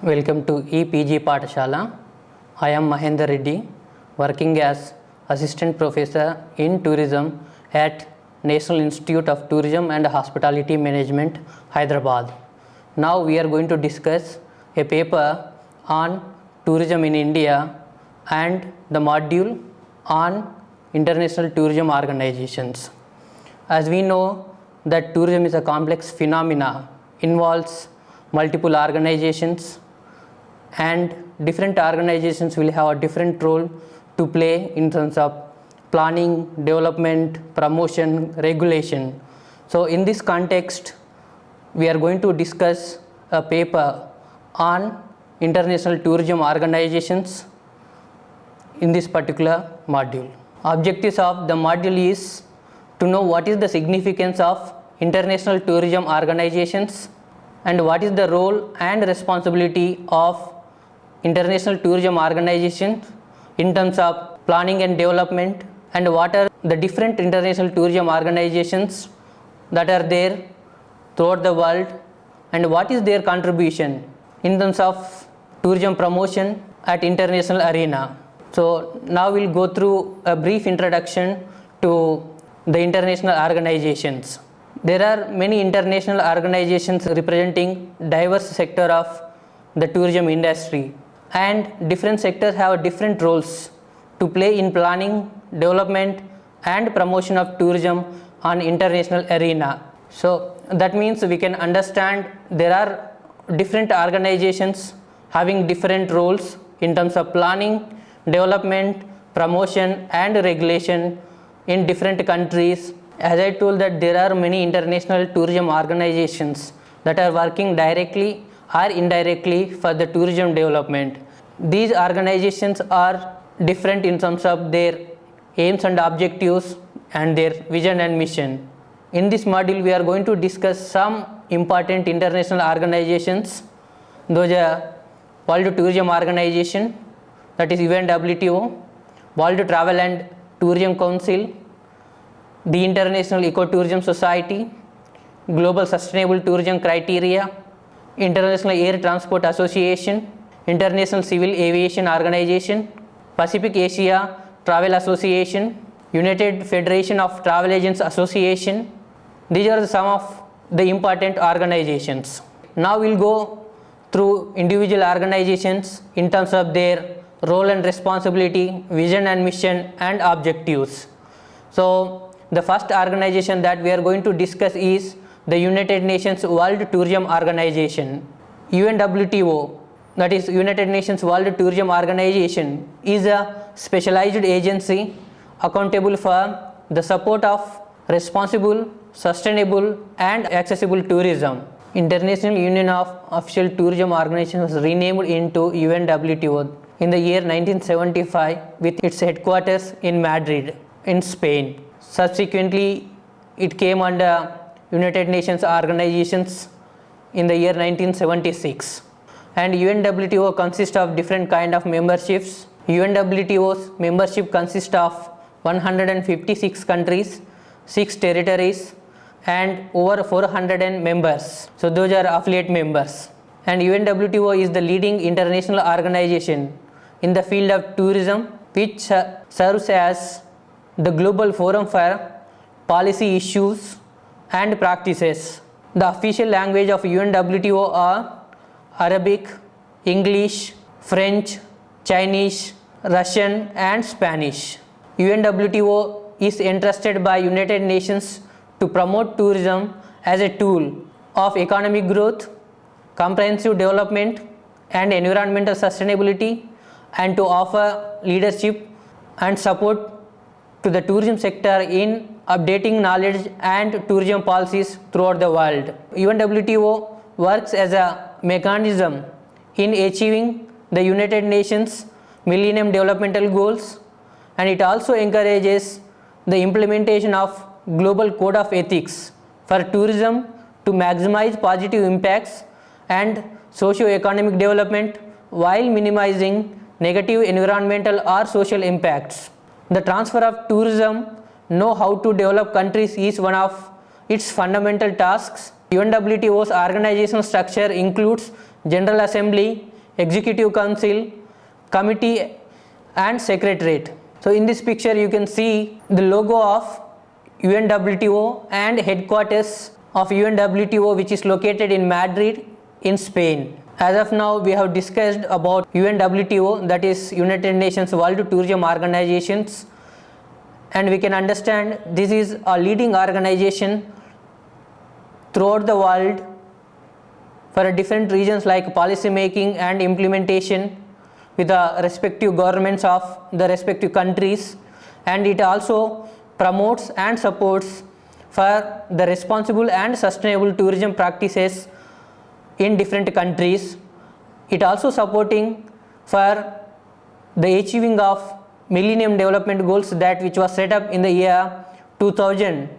Welcome to EPG Pathshala. I am Mahendra Reddy, working as Assistant Professor in Tourism at National Institute of Tourism and Hospitality Management, Hyderabad. Now we are going to discuss a paper on tourism in India and the module on international tourism organizations. As we know that tourism is a complex phenomena, involves multiple organizations, and different organizations will have a different role to play in terms of planning, development, promotion, regulation. So in this context, we are going to discuss a paper on international tourism organizations in this particular module. Objectives of the module is to know what is the significance of international tourism organizations and what is the role and responsibility of international tourism organizations in terms of planning and development, and what are the different international tourism organizations that are there throughout the world, and what is their contribution in terms of tourism promotion at international arena. So now we'll go through a brief introduction to the international organizations. There are many international organizations representing diverse sector of the tourism industry, and different sectors have different roles to play in planning, development and promotion of tourism on international arena. So that means we can understand there are different organizations having different roles in terms of planning, development, promotion and regulation in different countries. As I told that there are many international tourism organizations that are working directly or indirectly for the tourism development. These organizations are different in terms of their aims and objectives and their vision and mission. In this module, we are going to discuss some important international organizations. Those are World Tourism Organization, that is UNWTO, World Travel and Tourism Council, the International Ecotourism Society, Global Sustainable Tourism Criteria, International Air Transport Association, International Civil Aviation Organization, Pacific Asia Travel Association, United Federation of Travel Agents Association. These are some of the important organizations. Now we'll go through individual organizations in terms of their role and responsibility, vision and mission and objectives. So the first organization that we are going to discuss is the United Nations World Tourism Organization. UNWTO, that is United Nations World Tourism Organization, is a specialized agency accountable for the support of responsible, sustainable and accessible tourism. International Union of Official Tourism Organizations was renamed into UNWTO in the year 1975 with its headquarters in Madrid in Spain. Subsequently, it came under United Nations organizations in the year 1976. And UNWTO consists of different kind of memberships. UNWTO's membership consists of 156 countries, 6 territories and over 400 members. So those are affiliate members. And UNWTO is the leading international organization in the field of tourism, which serves as the global forum for policy issues and practices. The official language of UNWTO are Arabic, English, French, Chinese, Russian and Spanish. UNWTO is entrusted by United Nations to promote tourism as a tool of economic growth, comprehensive development and environmental sustainability, and to offer leadership and support to the tourism sector in updating knowledge and tourism policies throughout the world. UNWTO works as a mechanism in achieving the United Nations Millennium Developmental Goals, and it also encourages the implementation of Global Code of Ethics for tourism to maximize positive impacts and socio-economic development while minimizing negative environmental or social impacts. The transfer of tourism know how to develop countries is one of its fundamental tasks. UNWTO's organizational structure includes General Assembly, executive council, committee and secretariat. So in this picture you can see the logo of UNWTO and headquarters of UNWTO, which is located in Madrid in Spain. As of now, we have discussed about UNWTO, that is United Nations World Tourism Organizations, and we can understand this is a leading organization throughout the world for different regions like policy making and implementation with the respective governments of the respective countries, and it also promotes and supports for the responsible and sustainable tourism practices in different countries. It also supporting for the achieving of Millennium Development Goals that which was set up in the year 2000,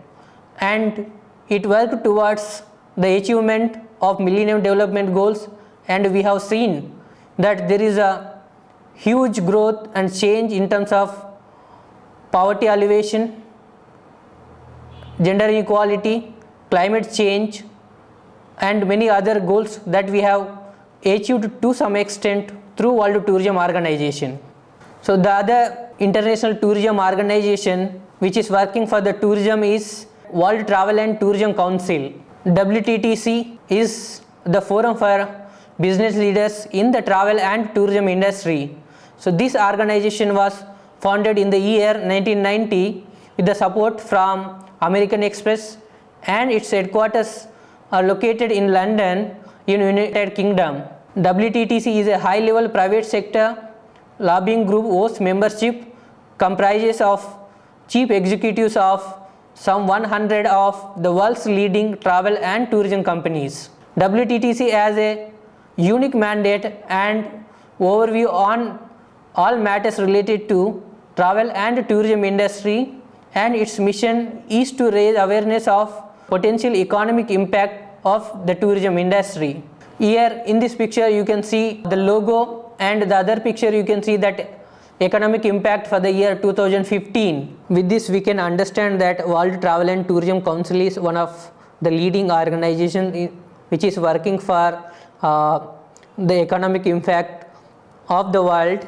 and it worked towards the achievement of Millennium Development Goals, and we have seen that there is a huge growth and change in terms of poverty alleviation, gender equality, climate change and many other goals that we have achieved to some extent through World Tourism Organization. So the other international tourism organization which is working for the tourism is World Travel and Tourism Council. WTTC is the forum for business leaders in the travel and tourism industry. So this organization was founded in the year 1990 with the support from American Express, and its headquarters are located in London in United Kingdom. WTTC is a high-level private sector lobbying group whose membership comprises of chief executives of some 100 of the world's leading travel and tourism companies. WTTC has a unique mandate and overview on all matters related to travel and tourism industry, and its mission is to raise awareness of potential economic impact of the tourism industry. Here in this picture you can see the logo, and the other picture you can see that economic impact for the year 2015. With this we can understand that World Travel and Tourism Council is one of the leading organizations which is working for the economic impact of the world.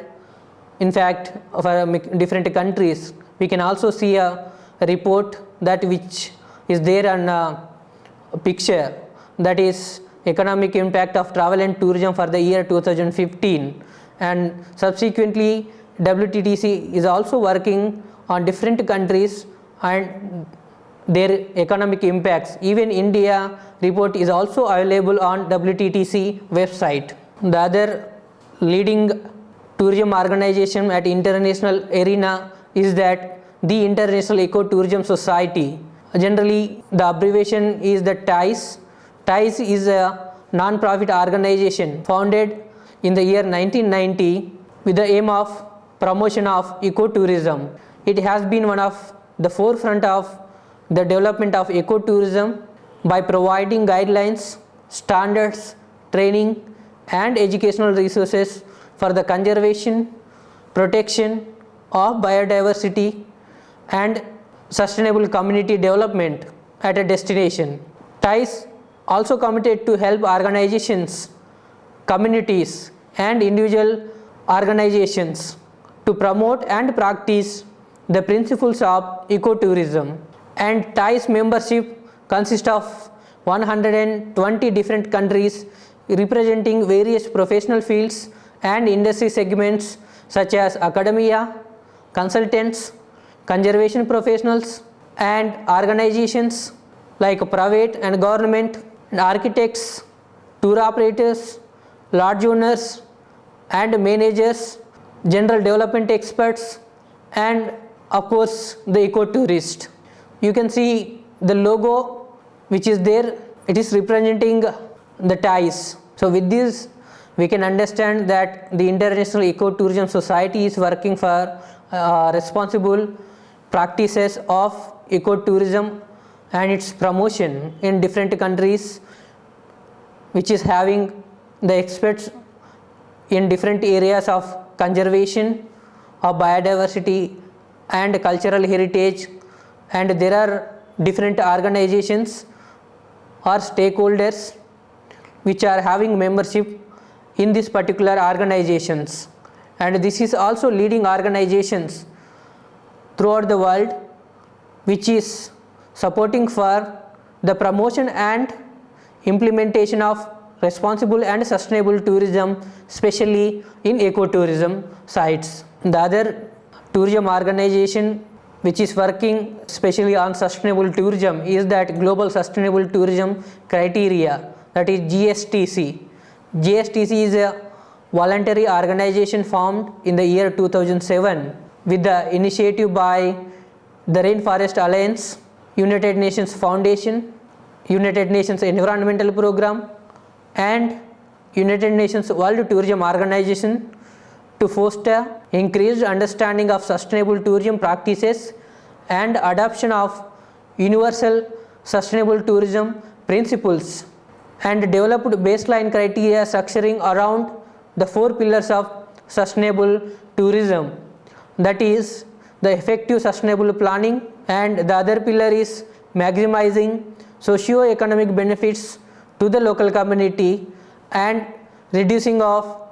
In fact, for different countries, we can also see a report that which is there on a picture, that is economic impact of travel and tourism for the year 2015, and subsequently WTTC is also working on different countries and their economic impacts. Even India report is also available on WTTC website. The other leading tourism organization at international arena is that the International Eco-Tourism Society. Generally the abbreviation is the TISE. TISE is a non-profit organization founded in the year 1990 with the aim of promotion of ecotourism. It has been one of the forefront of the development of ecotourism by providing guidelines, standards, training and educational resources for the conservation, protection of biodiversity and sustainable community development at a destination. TISE also committed to help organizations, communities and individual organizations to promote and practice the principles of ecotourism. And TISE membership consists of 120 different countries representing various professional fields and industry segments such as academia, consultants, conservation professionals and organizations like private and government, and architects, tour operators, lodge owners and managers, general development experts and of course the ecotourist. You can see the logo which is there, it is representing the TISE. So with this we can understand that the International Eco-Tourism Society is working for responsible practices of ecotourism and its promotion in different countries, which is having the experts in different areas of conservation of biodiversity and cultural heritage, and there are different organizations or stakeholders which are having membership in these particular organizations, and this is also leading organizations throughout the world which is supporting for the promotion and implementation of responsible and sustainable tourism, especially in ecotourism sites. The other tourism organization which is working especially on sustainable tourism is that Global Sustainable Tourism Criteria, that is GSTC. GSTC is a voluntary organization formed in the year 2007 with the initiative by the Rainforest Alliance, United Nations Foundation, United Nations Environmental Program, and United Nations World Tourism Organization to foster increased understanding of sustainable tourism practices and adoption of universal sustainable tourism principles, and developed baseline criteria structuring around the 4 pillars of sustainable tourism, that is the effective sustainable planning, and the other pillar is maximizing socio-economic benefits to the local community and reducing of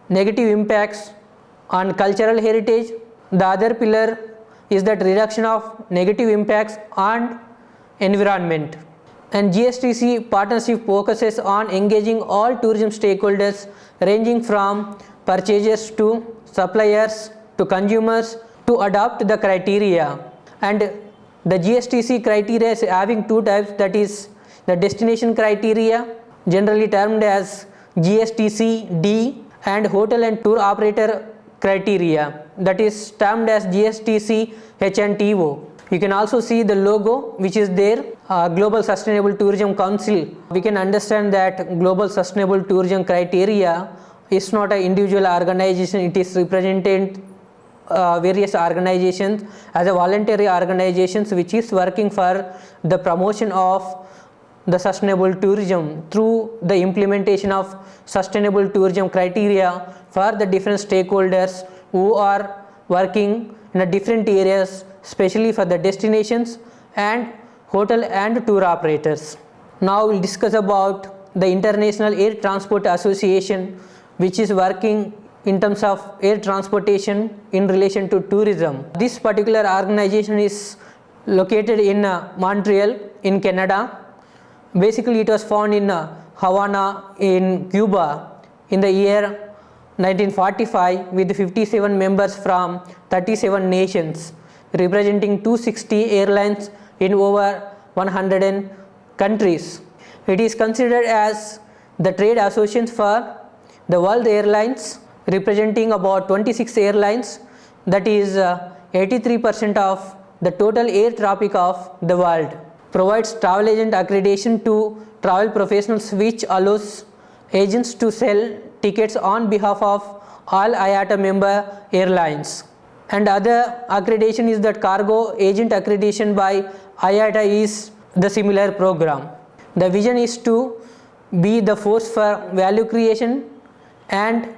negative impacts on cultural heritage. The other pillar is that reduction of negative impacts on environment. And GSTC partnership focuses on engaging all tourism stakeholders ranging from purchasers to suppliers to consumers to adopt the criteria. And the GSTC criteria is having 2 types, that is the destination criteria, generally termed as GSTC-D, and hotel and tour operator criteria, that is termed as GSTC-H&TO. You can also see the logo which is there, Global Sustainable Tourism Council. We can understand that Global Sustainable Tourism Criteria is not an individual organization, it is represented various organizations as a voluntary organizations which is working for the promotion of the sustainable tourism through the implementation of sustainable tourism criteria for the different stakeholders who are working in a different areas, especially for the destinations and hotel and tour operators. Now we'll discuss about the International Air Transport Association, which is working in terms of air transportation in relation to tourism. This particular organization is located in Montreal in Canada. Basically it was found in Havana in Cuba in the year 1945 with 57 members from 37 nations representing 260 airlines in over 100 countries. It is considered as the trade association for the world airlines, representing about 26 airlines, that is 83% of the total air traffic of the world. Provides travel agent accreditation to travel professionals, which allows agents to sell tickets on behalf of all IATA member airlines. And other accreditation is that cargo agent accreditation by IATA is the similar program. The vision is to be the force for value creation and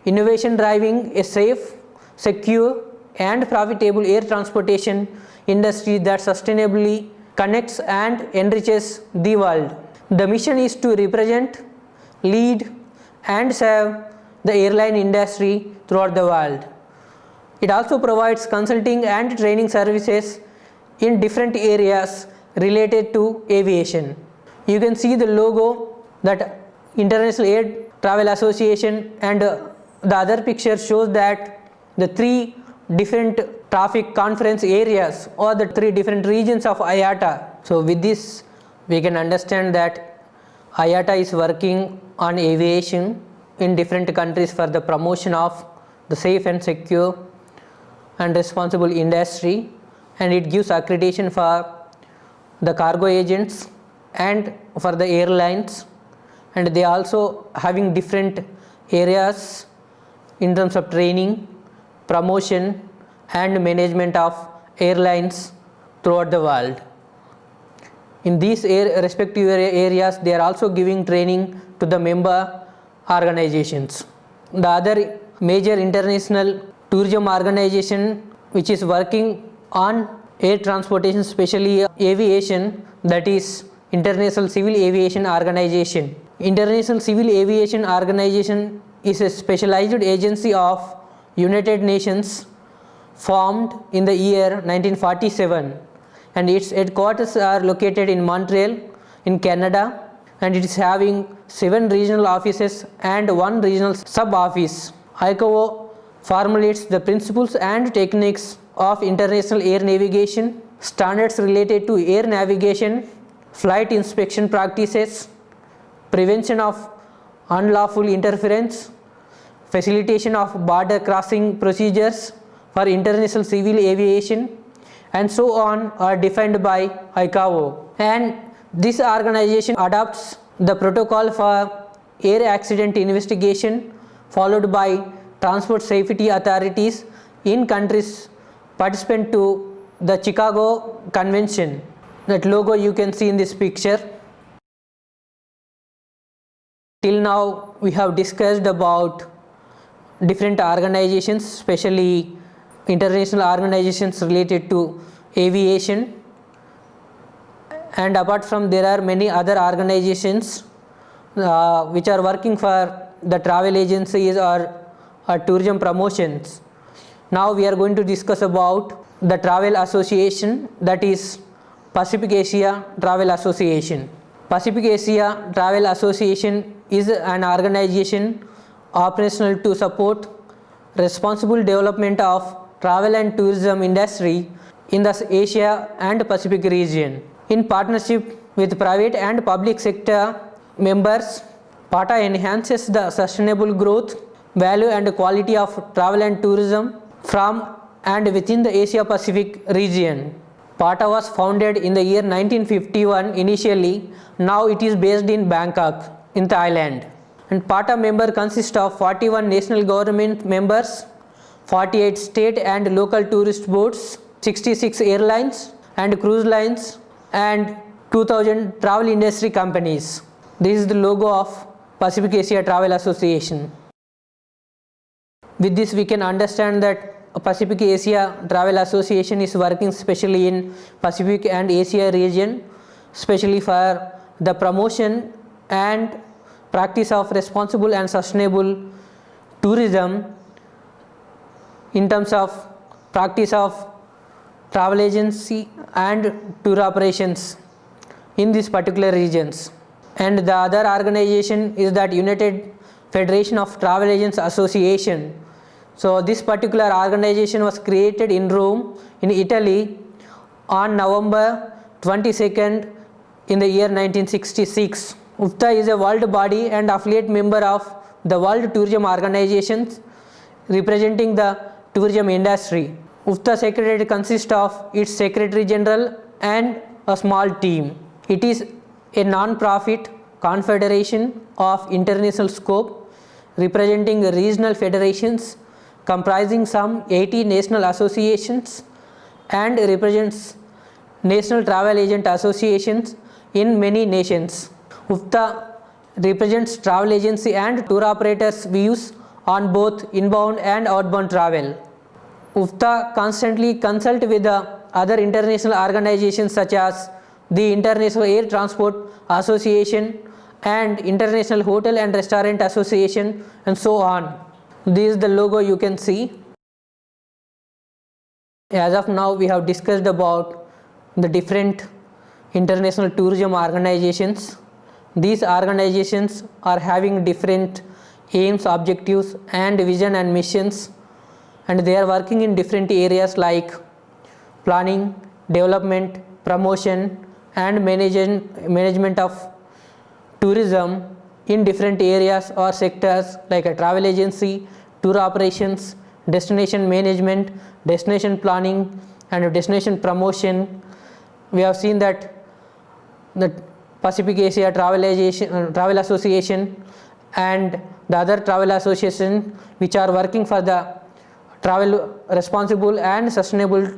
innovation, driving a safe, secure and profitable air transportation industry that sustainably connects and enriches the world. The mission is to represent, lead and serve the airline industry throughout the world. It also provides consulting and training services in different areas related to aviation. You can see the logo, that International Air Travel Association, and the other picture shows that the 3 different traffic conference areas or the 3 different regions of IATA. So with this we can understand that IATA is working on aviation in different countries for the promotion of the safe and secure and responsible industry, and it gives accreditation for the cargo agents and for the airlines, and they also having different areas in terms of training, promotion and management of airlines throughout the world. In these respective areas they are also giving training to the member organizations. The other major international tourism organization which is working on air transportation, especially aviation, that is International Civil Aviation Organization. International Civil Aviation Organization is a specialized agency of United Nations formed in the year 1947, and its headquarters are located in Montreal in Canada, and it is having 7 regional offices and 1 regional sub-office. ICAO formulates the principles and techniques of international air navigation, standards related to air navigation, flight inspection practices, prevention of unlawful interference, facilitation of border crossing procedures for international civil aviation, and so on are defined by ICAO. And this organization adopts the protocol for air accident investigation followed by transport safety authorities in countries participant to the Chicago Convention. That logo you can see in this picture. Till now we have discussed about different organizations, especially international organizations related to aviation, and apart from there are many other organizations which are working for the travel agencies or tourism promotions. Now we are going to discuss about the travel association, that is Pacific Asia Travel Association. Pacific Asia Travel Association is an organization operational to support responsible development of travel and tourism industry in the Asia and Pacific region. In partnership with private and public sector members, PATA enhances the sustainable growth, value and quality of travel and tourism from and within the Asia Pacific region. PATA was founded in the year 1951 initially. Now it is based in Bangkok in Thailand. And PATA member consists of 41 national government members, 48 state and local tourist boards, 66 airlines and cruise lines, and 2000 travel industry companies. This is the logo of Pacific Asia Travel Association. With this we can understand that Pacific Asia Travel Association is working specially in Pacific and Asia region, especially for the promotion and practice of responsible and sustainable tourism in terms of practice of travel agency and tour operations in these particular regions. And the other organization is that United Federation of Travel Agents Association. So this particular organization was created in Rome in Italy on November 22nd in the year 1966. UFTA is a world body and affiliate member of the World Tourism Organization representing the tourism industry. UFTA Secretariat consists of its Secretary General and a small team. It is a non-profit confederation of international scope representing regional federations comprising some 80 national associations and represents national travel agent associations in many nations. UFTA represents travel agency and tour operators' views on both inbound and outbound travel. UFTA constantly consults with the other international organizations such as the International Air Transport Association and International Hotel and Restaurant Association and so on. This is the logo you can see. As of now we have discussed about the different international tourism organizations. These organizations are having different aims, objectives and vision and missions, and they are working in different areas like planning, development, promotion and management of tourism in different areas or sectors like a travel agency, tour operations, destination management, destination planning and destination promotion. We have seen that the Pacific Asia Travel Association and the other travel association which are working for the travel responsible and sustainable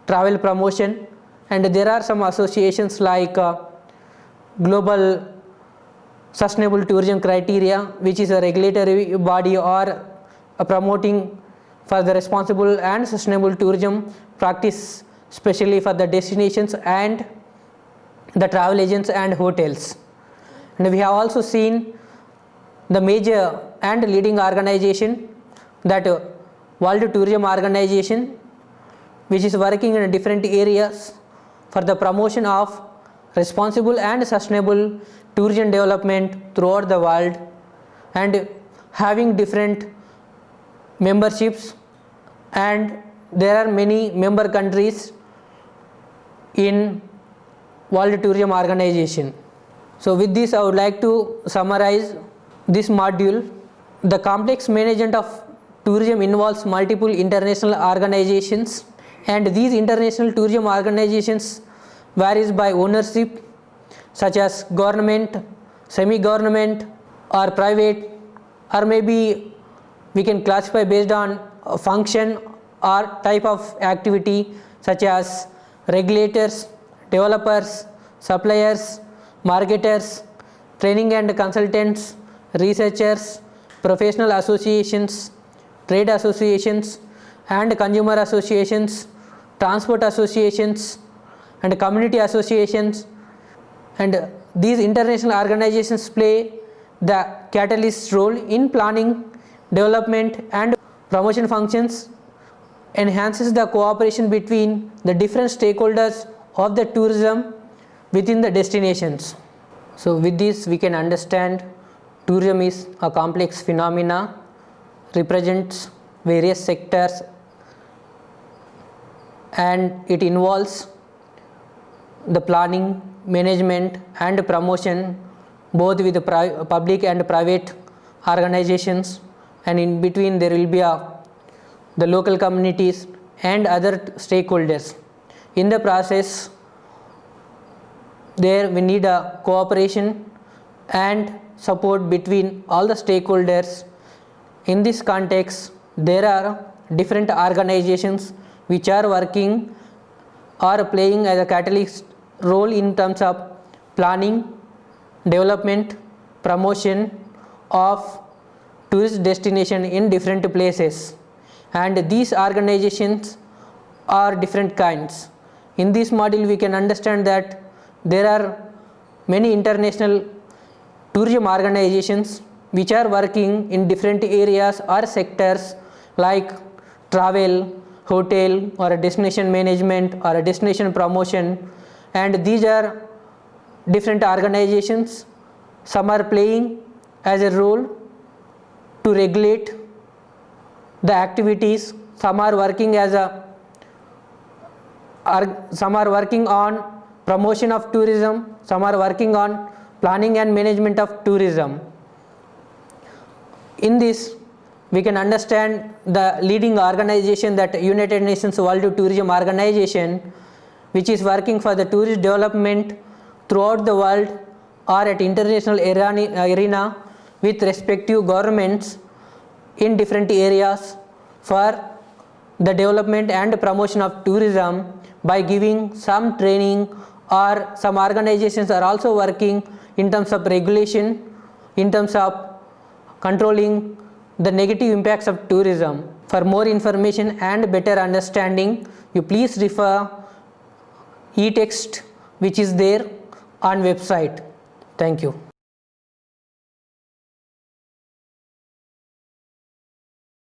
travel promotion, and there are some associations like Global Sustainable Tourism Criteria, which is a regulatory body or promoting for the responsible and sustainable tourism practice, especially for the destinations and the travel agents and hotels. And we have also seen the major and leading organization, that World Tourism Organization, which is working in different areas for the promotion of responsible and sustainable tourism development throughout the world, and having different memberships, and there are many member countries in World Tourism Organization. So with this I would like to summarize this module. The complex management of tourism involves multiple international organizations, and these international tourism organizations varies by ownership, such as government, semi-government or private, or maybe we can classify based on function or type of activity, such as regulators, developers, suppliers, marketers, training and consultants, researchers, professional associations, trade associations and consumer associations, transport associations and community associations. And these international organizations play the catalyst role in planning, development and promotion functions, enhances the cooperation between the different stakeholders of the tourism within the destinations. So with this we can understand tourism is a complex phenomena, represents various sectors, and it involves the planning, management and promotion both with the public and private organizations, and in between there will be the local communities and other stakeholders. In the process there we need a cooperation and support between all the stakeholders. In this context there are different organizations which are working or playing as a catalyst role in terms of planning, development, promotion of tourist destination in different places, and these organizations are different kinds. In this module we can understand that there are many international tourism organizations which are working in different areas or sectors like travel, hotel or a destination management or a destination promotion, and these are different organizations. Some are playing as a role to regulate the activities, some are working as some are working on promotion of tourism, some are working on planning and management of tourism. In this we can understand the leading organization, that United Nations World Tourism Organization, which is working for the tourist development throughout the world or at international arena with respective governments in different areas for the development and promotion of tourism by giving some training, or some organizations are also working in terms of regulation, in terms of controlling the negative impacts of tourism. For more information and better understanding, you please refer e-text which is there on website. Thank you.